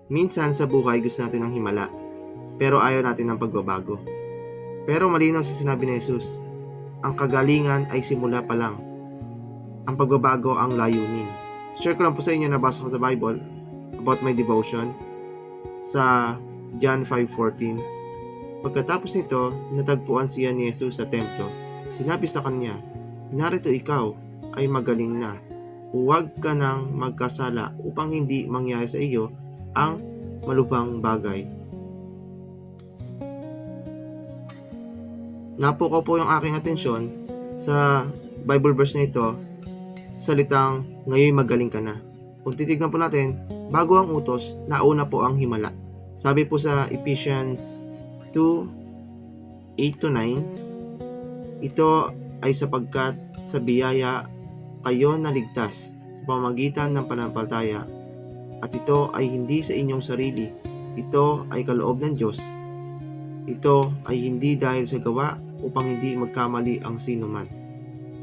Minsan sa buhay gusto natin ng himala, pero ayaw natin ng pagbabago. Pero malinaw sa sinabi ni Jesus, ang kagalingan ay simula pa lang. Ang pagbabago ang layunin. Share ko lang po sa inyo, nabasa ko sa Bible about my devotion sa John 5:14. Pagkatapos nito, natagpuan siya ni Jesus sa templo. Sinabi sa kanya, narito ikaw ay magaling na. Huwag ka nang magkasala upang hindi mangyari sa iyo ang malubhang bagay. Napukaw po yung aking atensyon sa Bible verse na ito sa salitang ngayon magaling ka na. Kung titignan po natin, bago ang utos, nauna po ang himala. Sabi po sa Ephesians 2:8-9, ito ay sapagkat sa biyaya kayo naligtas sa pamamagitan ng pananampalataya, at ito ay hindi sa inyong sarili, ito ay kaloob ng Diyos. Ito ay hindi dahil sa gawa upang hindi magkamali ang sino man.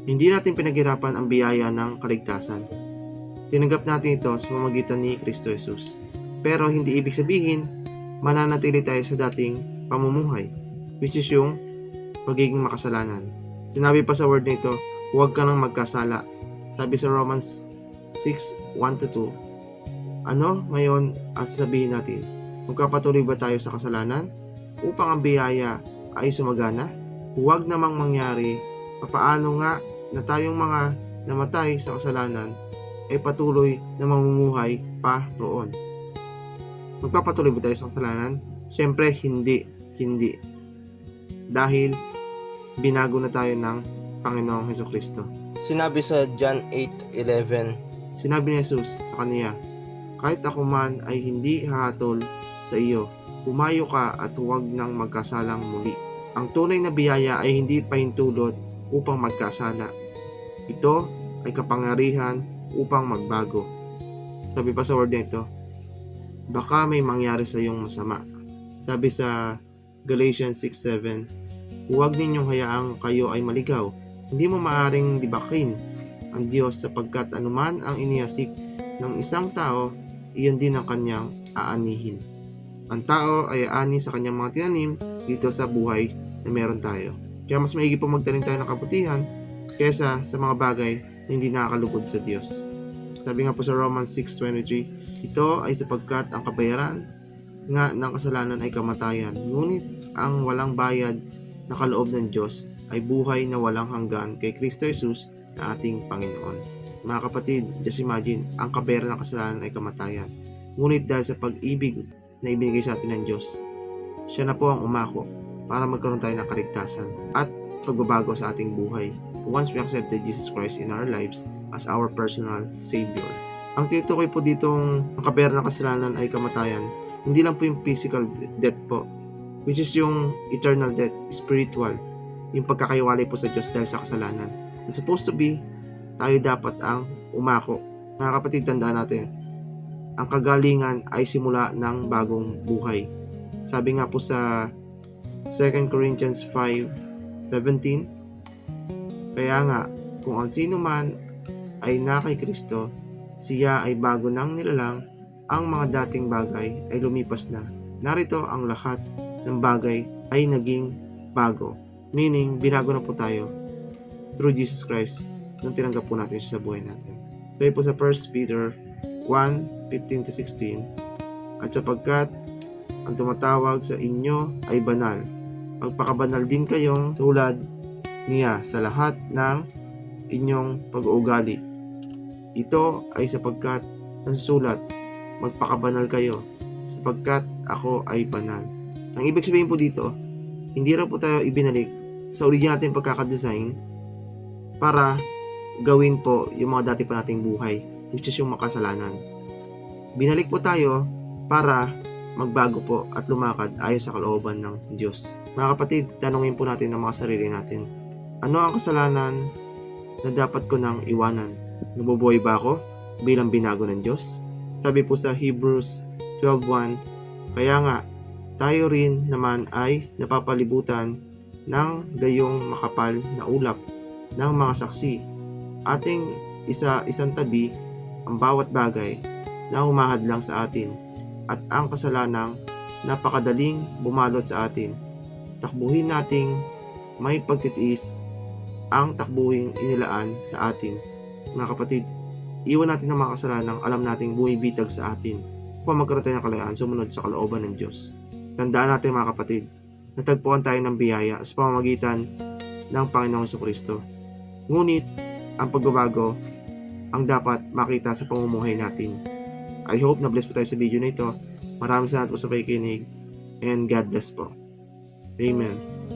Hindi natin pinaghirapan ang biyaya ng kaligtasan. Tinanggap natin ito sa pamamagitan ni Kristo Jesus. Pero hindi ibig sabihin mananatili tayo sa dating pamumuhay, which is yung pagiging makasalanan. Sinabi pa sa word nito, huwag ka nang magkasala. Sabi sa Romans 6:1-2. Ano ngayon ang sasabihin natin? Magpapatuloy ba tayo sa kasalanan upang ang biyaya ay sumagana? Huwag namang mangyari. Papaano nga na tayong mga namatay sa kasalanan ay patuloy na mamumuhay pa roon? Magpapatuloy ba tayo sa kasalanan? Siyempre hindi. Dahil binago na tayo ng Panginoong Hesukristo. Sinabi sa John 8:11, sinabi ni Jesus sa kaniya, kahit ako man ay hindi hahatol sa iyo, humayo ka at huwag nang magkasalang muli. Ang tunay na biyaya ay hindi pahintulot upang magkasala. Ito ay kapangyarihan upang magbago. Sabi pa sa word nito, baka may mangyari sa iyong masama. Sabi sa Galatians 6:7, huwag ninyong hayaang kayo ay maligaw. Hindi mo maaring libakin ang Diyos sapagkat anuman ang inihasik ng isang tao, iyon din ang kanyang aanihin. Ang tao ay aani sa kanyang mga tinanim dito sa buhay na meron tayo. Kaya mas maigi po magtanim tayo ng kabutihan kesa sa mga bagay na hindi nakakalugod sa Diyos. Sabi nga po sa Romans 6:23, ito ay sapagkat ang kabayaran nga ng kasalanan ay kamatayan, ngunit ang walang bayad na kaloob ng Diyos ay buhay na walang hanggan kay Kristo Jesus na ating Panginoon. Mga kapatid, just imagine, ang kabayaran ng kasalanan ay kamatayan. Ngunit dahil sa pag-ibig na ibinigay sa atin ng Diyos, siya na po ang umako para magkaroon tayo ng kaligtasan at pagbabago sa ating buhay once we accepted Jesus Christ in our lives as our personal Savior. Ang tinutukoy po ditong ang kabayaran ng kasalanan ay kamatayan, hindi lang po yung physical death po, which is yung eternal death, spiritual, yung pagkakaiwalay po sa Diyos dahil sa kasalanan. Na supposed to be, tayo dapat ang umako. Mga kapatid, tandaan natin, ang kagalingan ay simula ng bagong buhay. Sabi nga po sa 2 Corinthians 5:17, kaya nga, kung ang sino man ay na kay Kristo, siya ay bago nang nilalang, ang mga dating bagay ay lumipas na. Narito ang lahat ng bagay ay naging bago. Meaning, binago na po tayo through Jesus Christ nung tinanggap po natin siya sa buhay natin. Sabi po sa 1 Peter 1:15-16, at sapagkat ang tumatawag sa inyo ay banal, magpakabanal din kayong tulad niya sa lahat ng inyong pag-uugali. Ito ay sapagkat nasusulat, magpakabanal kayo sapagkat ako ay banal. Ang ibig sabihin po dito, hindi raw po tayo ibinalik sa original natin pagkakadesign para gawin po yung mga dati pa nating buhay, which is yung makasalanan. Binalik po tayo para magbago po at lumakad ayon sa kalooban ng Diyos. Mga kapatid, tanungin po natin ang mga sarili natin. Ano ang kasalanan na dapat ko nang iwanan? Nabubuhay ba ako bilang binago ng Diyos? Sabi po sa Hebrews 12:1, kaya nga, tayo rin naman ay napapalibutan ng gayong makapal na ulap ng mga saksi. Ating isang tabi ang bawat bagay na humahadlang sa atin at ang kasalanang napakadaling bumalot sa atin. Takbuhin nating may pagtitiis ang takbuhing inilaan sa atin. Mga kapatid, iwan natin ang mga kasalanang alam nating bumibitag sa atin upang magkaroon tayo ng kalayaan sumunod sa kalooban ng Diyos. Tandaan natin mga kapatid, natagpuan tayo ng biyaya sa pamamagitan ng Panginoong Jesucristo. Ngunit, ang pagbabago ang dapat makita sa pamumuhay natin. I hope na bless po tayo sa video na ito. Maraming salamat po sa pakikinig and God bless po. Amen.